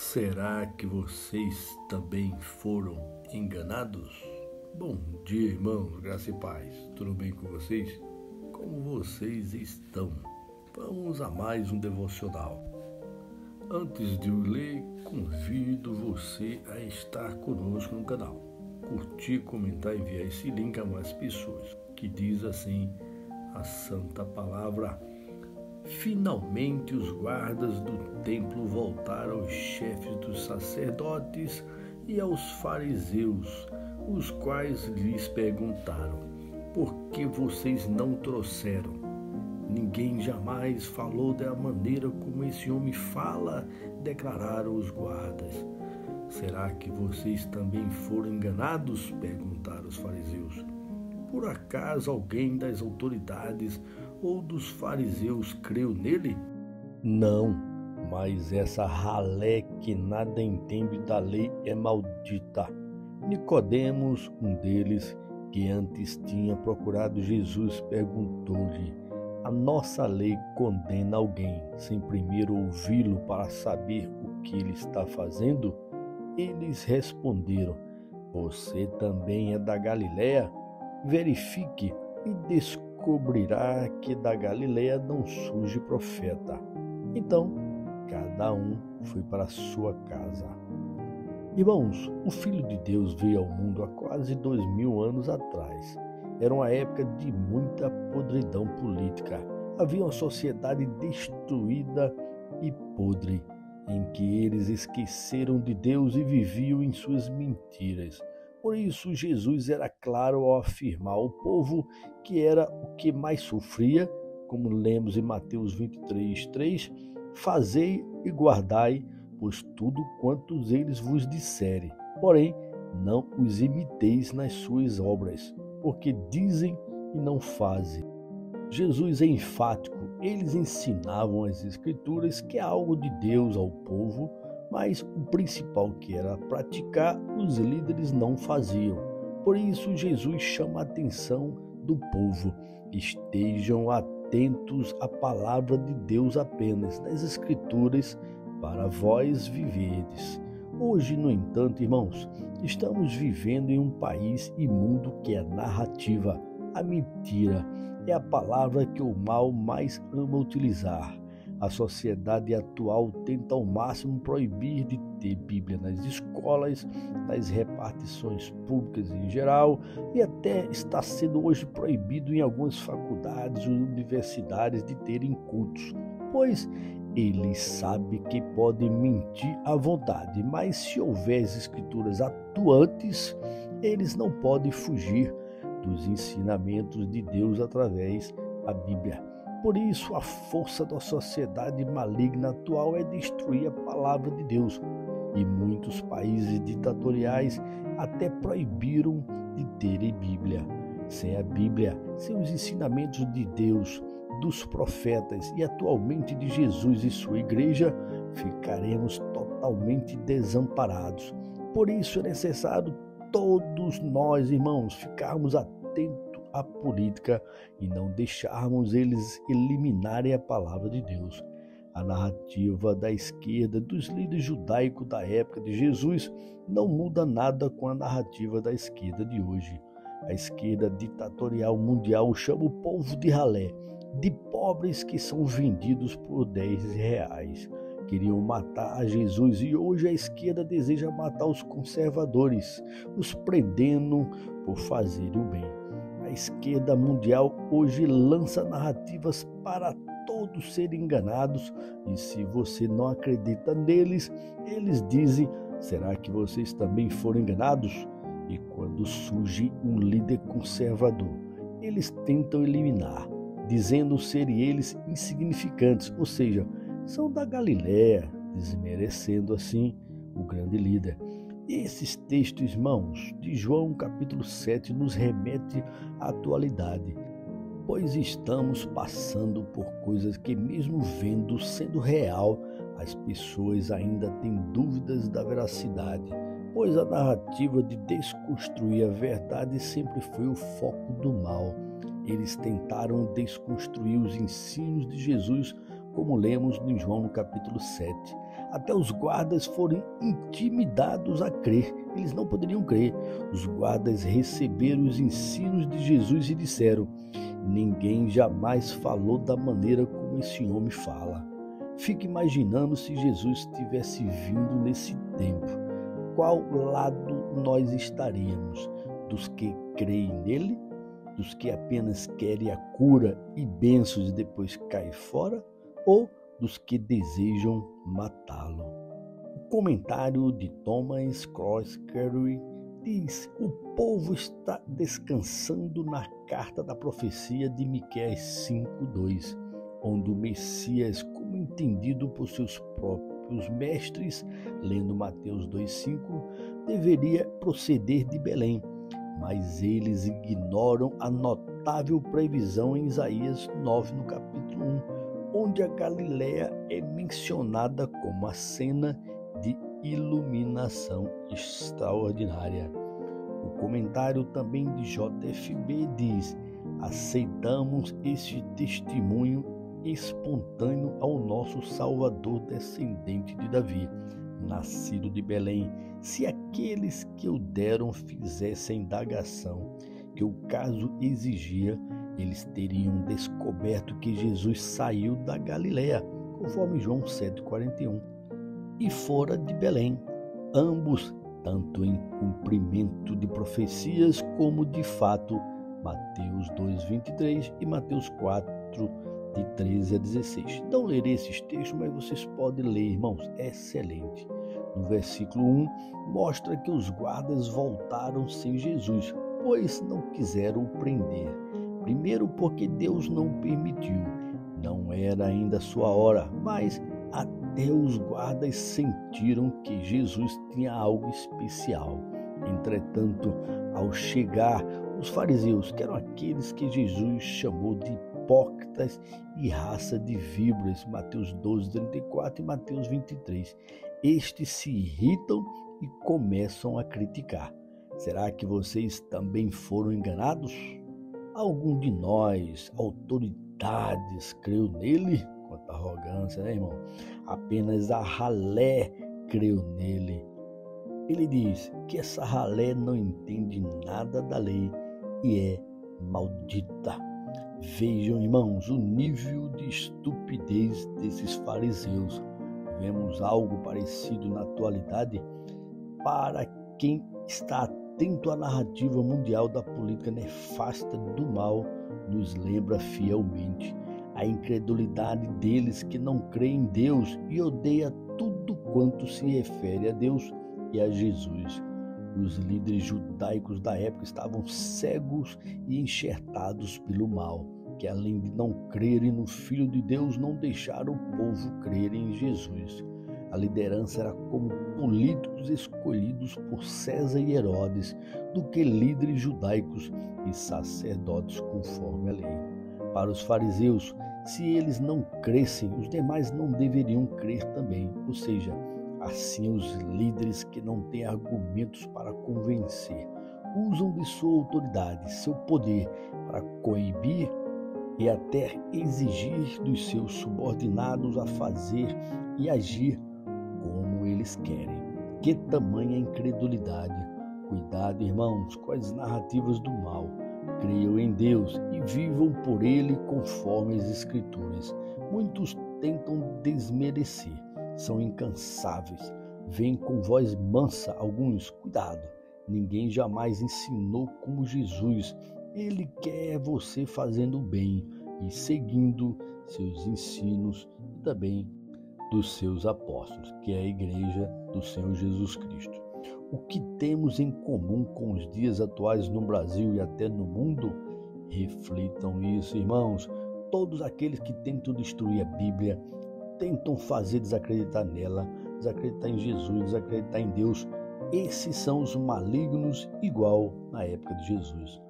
Será que vocês também foram enganados? Bom dia, irmãos, graça e paz. Tudo bem com vocês? Como vocês estão? Vamos a mais um devocional. Antes de o ler, convido você a estar conosco no canal. Curtir, comentar e enviar esse link a mais pessoas. Que diz assim a santa palavra: finalmente os guardas do templo voltaram aos chefes dos sacerdotes e aos fariseus, os quais lhes perguntaram: por que vocês não trouxeram? Ninguém jamais falou da maneira como esse homem fala, declararam os guardas. Será que vocês também foram enganados? Perguntaram os fariseus. Por acaso alguém das autoridades ou dos fariseus creu nele? Não, mas essa ralé que nada entende da lei é maldita. Nicodemos, um deles, que antes tinha procurado Jesus, perguntou-lhe: a nossa lei condena alguém sem primeiro ouvi-lo para saber o que ele está fazendo? Eles responderam: você também é da Galileia? Verifique e descobrirá que da Galileia não surge profeta. Então, cada um foi para a sua casa. Irmãos, o Filho de Deus veio ao mundo há quase 2000 anos atrás. Era uma época de muita podridão política. Havia uma sociedade destruída e podre, em que eles esqueceram de Deus e viviam em suas mentiras. Por isso, Jesus era claro ao afirmar ao povo que era o que mais sofria, como lemos em Mateus 23:3, fazei e guardai, pois tudo quantos eles vos disserem. Porém, não os imiteis nas suas obras, porque dizem e não fazem. Jesus é enfático. Eles ensinavam as Escrituras, que é algo de Deus ao povo, mas o principal, que era praticar, os líderes não faziam. Por isso, Jesus chama a atenção do povo: estejam atentos à palavra de Deus apenas, das Escrituras, para vós viverdes. Hoje, no entanto, irmãos, estamos vivendo em um país e mundo que é narrativa. A mentira é a palavra que o mal mais ama utilizar. A sociedade atual tenta ao máximo proibir de ter Bíblia nas escolas, nas repartições públicas em geral, e até está sendo hoje proibido em algumas faculdades e universidades de terem cultos, pois eles sabem que podem mentir à vontade, mas se houver as Escrituras atuantes, eles não podem fugir dos ensinamentos de Deus através da Bíblia. Por isso, a força da sociedade maligna atual é destruir a palavra de Deus. E muitos países ditatoriais até proibiram de terem Bíblia. Sem a Bíblia, sem os ensinamentos de Deus, dos profetas e atualmente de Jesus e sua igreja, ficaremos totalmente desamparados. Por isso é necessário todos nós, irmãos, ficarmos atentos à política e não deixarmos eles eliminarem a palavra de Deus. A narrativa da esquerda, dos líderes judaicos da época de Jesus, não muda nada com a narrativa da esquerda de hoje. A esquerda ditatorial mundial chama o povo de ralé, de pobres que são vendidos por R$10. Queriam matar a Jesus e hoje a esquerda deseja matar os conservadores, os prendendo por fazer o bem. A esquerda mundial hoje lança narrativas para todos serem enganados, e se você não acredita neles, eles dizem: será que vocês também foram enganados? E quando surge um líder conservador, eles tentam eliminar, dizendo serem eles insignificantes, ou seja, são da Galileia, desmerecendo assim o grande líder. Esses textos, irmãos, de João capítulo 7 nos remete à atualidade, pois estamos passando por coisas que, mesmo vendo sendo real, as pessoas ainda têm dúvidas da veracidade, pois a narrativa de desconstruir a verdade sempre foi o foco do mal. Eles tentaram desconstruir os ensinos de Jesus, como lemos em João no capítulo 7. Até os guardas foram intimidados a crer. Eles não poderiam crer. Os guardas receberam os ensinos de Jesus e disseram: ninguém jamais falou da maneira como esse homem fala. Fique imaginando se Jesus tivesse vindo nesse tempo. Qual lado nós estaríamos? Dos que creem nele? Dos que apenas querem a cura e bênçãos e depois caem fora? Ou dos que desejam matá-lo? O comentário de Thomas Cross Carey diz: o povo está descansando na carta da profecia de Miqueias 5:2, onde o Messias, como entendido por seus próprios mestres, lendo Mateus 2:5, deveria proceder de Belém. Mas eles ignoram a notável previsão em Isaías 9, no capítulo 1, onde a Galileia é mencionada como a cena de iluminação extraordinária. O comentário também de JFB diz: aceitamos este testemunho espontâneo ao nosso Salvador descendente de Davi, nascido de Belém, se aqueles que o deram fizessem indagação que o caso exigia, eles teriam descoberto que Jesus saiu da Galileia, conforme João 7,41, e fora de Belém, ambos, tanto em cumprimento de profecias como de fato, Mateus 2,23 e Mateus 4, de 13 a 16. Não lerei esses textos, mas vocês podem ler, irmãos, é excelente. No versículo 1, mostra que os guardas voltaram sem Jesus, pois não quiseram o prender. Primeiro porque Deus não permitiu, não era ainda sua hora, mas até os guardas sentiram que Jesus tinha algo especial. Entretanto, ao chegar, os fariseus, que eram aqueles que Jesus chamou de hipócritas e raça de víboras, Mateus 12:34 e Mateus 23, estes se irritam e começam a criticar. Será que vocês também foram enganados? Algum de nós, autoridades, creu nele? Quanta arrogância, né, irmão? Apenas a ralé creu nele. Ele diz que essa ralé não entende nada da lei e é maldita. Vejam, irmãos, o nível de estupidez desses fariseus. Vemos algo parecido na atualidade. Para quem está atento à narrativa mundial da política nefasta do mal, nos lembra fielmente a incredulidade deles que não creem em Deus e odeia tudo quanto se refere a Deus e a Jesus. Os líderes judaicos da época estavam cegos e enxertados pelo mal, que além de não crerem no Filho de Deus, não deixaram o povo crer em Jesus. A liderança era como políticos escolhidos por César e Herodes, do que líderes judaicos e sacerdotes conforme a lei. Para os fariseus, se eles não crescem, os demais não deveriam crer também, ou seja, assim os líderes que não têm argumentos para convencer, usam de sua autoridade, seu poder para coibir e até exigir dos seus subordinados a fazer e agir como eles querem. Que tamanha incredulidade! Cuidado, irmãos, com as narrativas do mal. Creiam em Deus e vivam por Ele conforme as Escrituras. Muitos tentam desmerecer, são incansáveis, vêm com voz mansa. Alguns, cuidado, ninguém jamais ensinou como Jesus. Ele quer você fazendo o bem e seguindo seus ensinos e também dos seus apóstolos, que é a igreja do Senhor Jesus Cristo. O que temos em comum com os dias atuais no Brasil e até no mundo? Reflitam isso, irmãos. Todos aqueles que tentam destruir a Bíblia, tentam fazer desacreditar nela, desacreditar em Jesus, desacreditar em Deus, esses são os malignos igual na época de Jesus.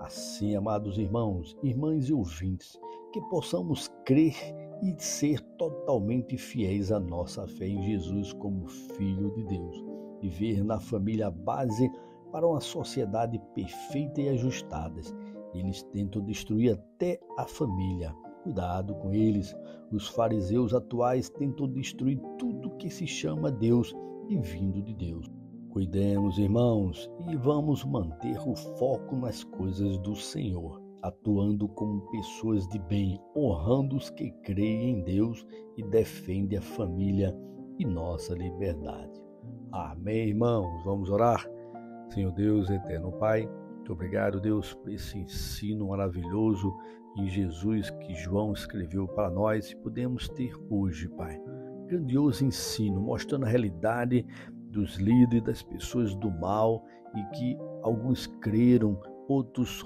Assim, amados irmãos, irmãs e ouvintes, que possamos crer e ser totalmente fiéis à nossa fé em Jesus como Filho de Deus. Viver na família base para uma sociedade perfeita e ajustada. Eles tentam destruir até a família. Cuidado com eles. Os fariseus atuais tentam destruir tudo que se chama Deus e vindo de Deus. Cuidemos, irmãos, e vamos manter o foco nas coisas do Senhor, atuando como pessoas de bem, honrando os que creem em Deus e defendem a família e nossa liberdade. Amém, irmãos? Vamos orar? Senhor Deus, eterno Pai, muito obrigado, Deus, por esse ensino maravilhoso em Jesus que João escreveu para nós e podemos ter hoje, Pai. Grandioso ensino, mostrando a realidade dos líderes, das pessoas do mal, e que alguns creram, outros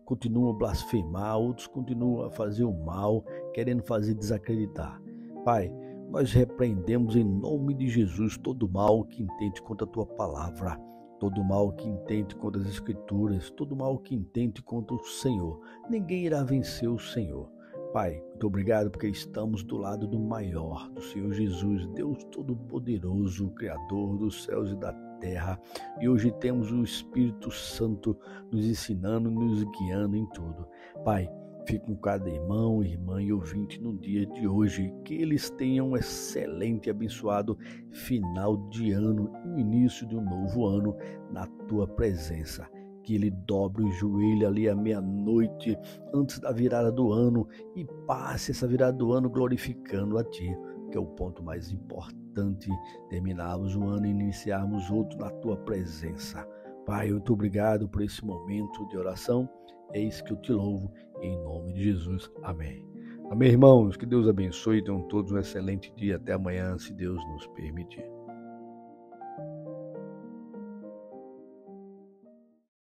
continuam a blasfemar, outros continuam a fazer o mal, querendo fazer desacreditar. Pai, nós repreendemos em nome de Jesus todo mal que intente contra a Tua palavra, todo mal que intente contra as Escrituras, todo mal que intente contra o Senhor. Ninguém irá vencer o Senhor. Pai, muito obrigado porque estamos do lado do maior, do Senhor Jesus, Deus Todo-Poderoso, Criador dos céus e da terra. E hoje temos o Espírito Santo nos ensinando, nos guiando em tudo. Pai, fique com cada irmão, irmã e ouvinte no dia de hoje. Que eles tenham um excelente e abençoado final de ano e o início de um novo ano na Tua presença. Que ele dobre o joelho ali à meia-noite, antes da virada do ano, e passe essa virada do ano glorificando a Ti, que é o ponto mais importante, terminarmos o ano e iniciarmos outro na Tua presença. Pai, muito obrigado por esse momento de oração, é isso que eu Te louvo, em nome de Jesus. Amém. Amém, irmãos, que Deus abençoe, tenham todos um excelente dia, até amanhã, se Deus nos permitir.